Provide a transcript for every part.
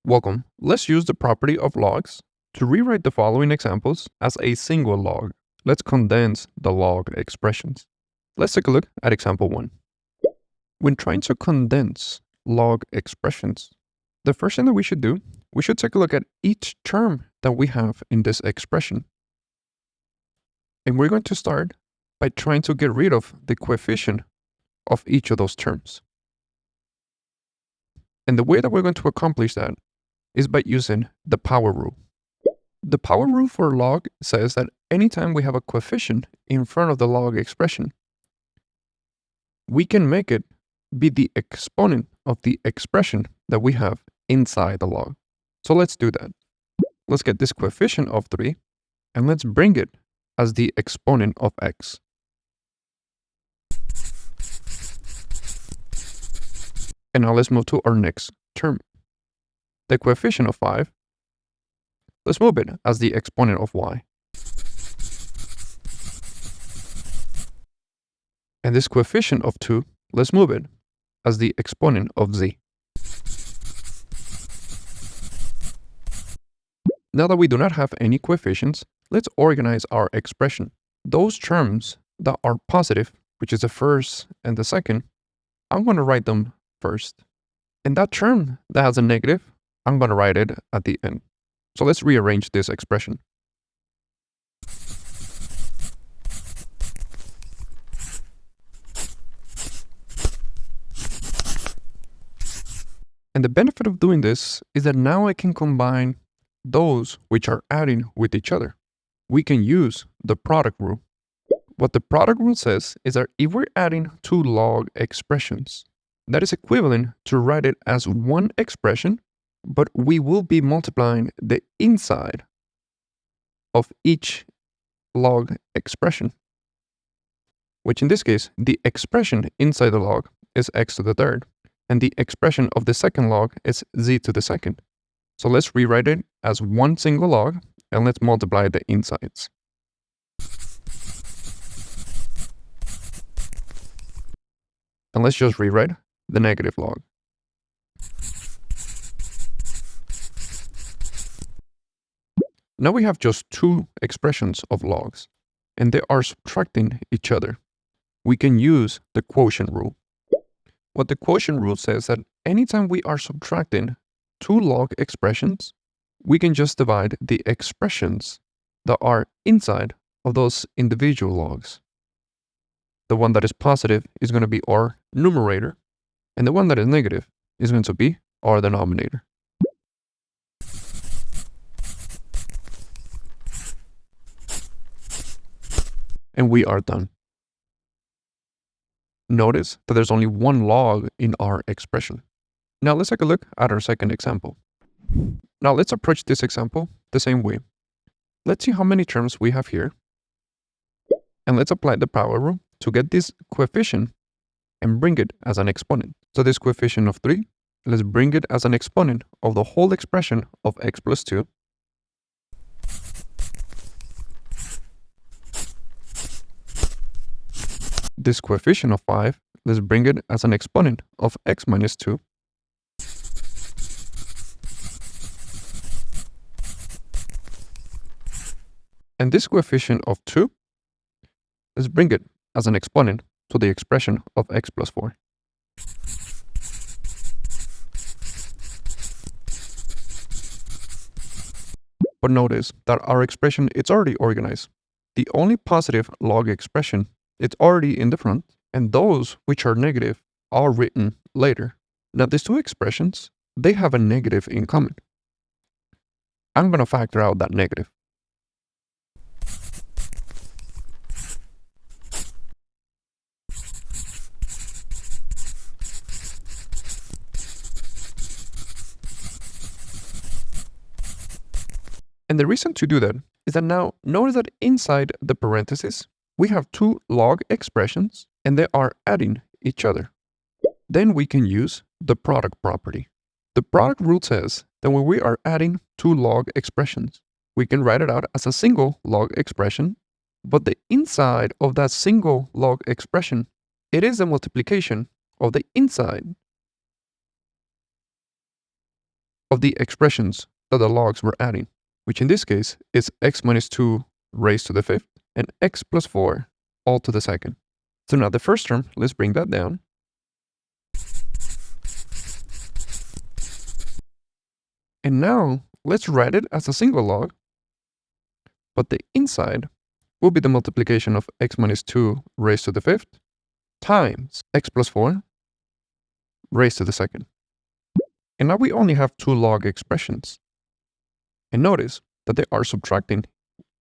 Welcome. Let's use the property of logs to rewrite the following examples as a single log. Let's condense the log expressions. Let's take a look at example 1. When trying to condense log expressions, the first thing that we should do, we should take a look at each term that we have in this expression. And we're going to start by trying to get rid of the coefficient of each of those terms. And the way that we're going to accomplish that is by using the power rule. The power rule for log says that anytime we have a coefficient in front of the log expression, we can make it be the exponent of the expression that we have inside the log. So let's do that. Let's get this coefficient of 3 and let's bring it as the exponent of x. And now let's move to our next term. The coefficient of 5, let's move it as the exponent of y. And this coefficient of 2, let's move it as the exponent of z. Now that we do not have any coefficients, let's organize our expression. Those terms that are positive, which is the first and the second, I'm going to write them first. And that term that has a negative, I'm going to write it at the end. So let's rearrange this expression. And the benefit of doing this is that now I can combine those which are adding with each other. We can use the product rule. What the product rule says is that if we're adding two log expressions, that is equivalent to write it as one expression, but we will be multiplying the inside of each log expression, which in this case, the expression inside the log is x to the third, and the expression of the second log is z to the second. So let's rewrite it as one single log, and let's multiply the insides. And let's just rewrite the negative log. Now we have just two expressions of logs, and they are subtracting each other. We can use the quotient rule. What the quotient rule says that anytime we are subtracting two log expressions, we can just divide the expressions that are inside of those individual logs. The one that is positive is going to be our numerator, and the one that is negative is going to be our denominator. And we are done. Notice that there's only one log in our expression. Now let's take a look at our second example. Now let's approach this example the same way. Let's see how many terms we have here. And let's apply the power rule to get this coefficient and bring it as an exponent. So this coefficient of 3, let's bring it as an exponent of the whole expression of x plus 2. This coefficient of 5, let's bring it as an exponent of x minus 2. And this coefficient of 2, let's bring it as an exponent to the expression of x plus 4. But notice that our expression is already organized. The only positive log expression, it's already in the front, and those which are negative are written later. Now these two expressions, they have a negative in common. I'm going to factor out that negative. And the reason to do that is that now notice that inside the parentheses, we have two log expressions and they are adding each other. Then we can use the product property. The product rule says that when we are adding two log expressions, we can write it out as a single log expression, but the inside of that single log expression, it is a multiplication of the inside of the expressions that the logs were adding, which in this case is x minus 2 raised to the fifth and x plus 4 all to the second. So now the first term, let's bring that down. And now let's write it as a single log, but the inside will be the multiplication of x minus 2 raised to the fifth times x plus 4 raised to the second. And now we only have two log expressions. And notice that they are subtracting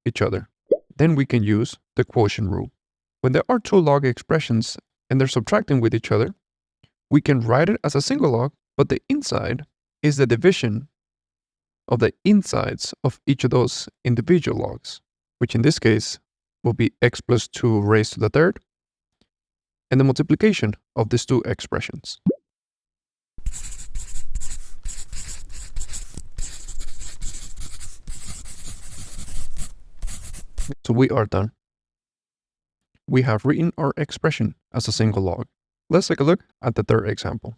each other. Then we can use the quotient rule. When there are two log expressions and they're subtracting with each other, we can write it as a single log, but the inside is the division of the insides of each of those individual logs, which in this case will be x plus 2 raised to the third, and the multiplication of these two expressions. So we are done. We have written our expression as a single log. Let's take a look at the third example.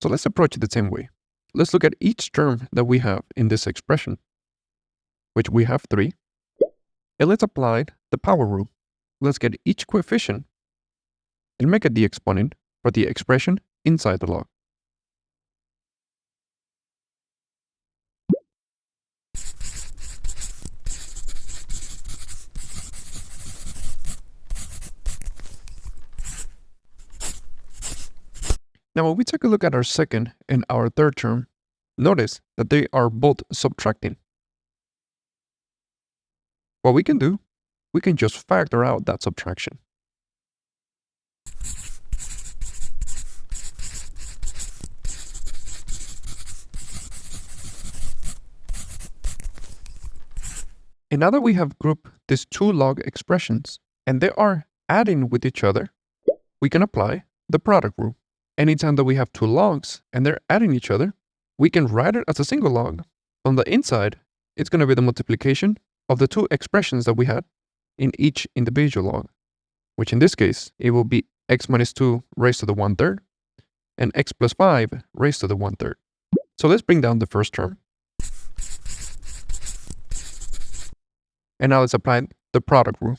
So let's approach it the same way. Let's look at each term that we have in this expression, which we have 3. And let's apply the power rule. Let's get each coefficient and make it the exponent for the expression inside the log. Now, when we take a look at our second and our third term, notice that they are both subtracting. What we can do, we can just factor out that subtraction. And now that we have grouped these two log expressions and they are adding with each other, we can apply the product rule. Anytime that we have two logs and they're adding each other, we can write it as a single log. On the inside, it's going to be the multiplication of the two expressions that we had in each individual log, which in this case, it will be x minus 2 raised to the 1/3 and x plus 5 raised to the 1/3. So let's bring down the first term. And now let's apply the product rule.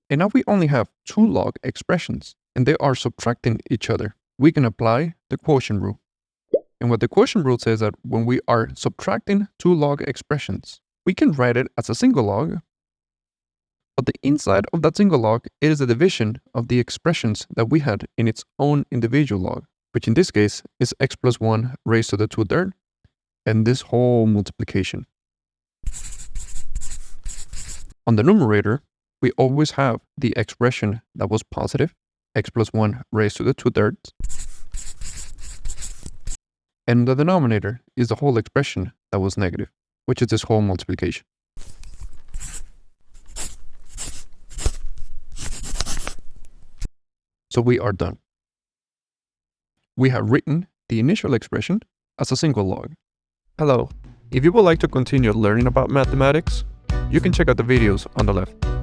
And now we only have two log expressions, and they are subtracting each other. We can apply the quotient rule. And what the quotient rule says that when we are subtracting two log expressions, we can write it as a single log, but the inside of that single log is a division of the expressions that we had in its own individual log, which in this case is x plus 1 raised to the 2/3, and this whole multiplication. On the numerator, we always have the expression that was positive, x plus 1 raised to the 2/3. And the denominator is the whole expression that was negative, which is this whole multiplication. So we are done. We have written the initial expression as a single log. Hello. If you would like to continue learning about mathematics, you can check out the videos on the left.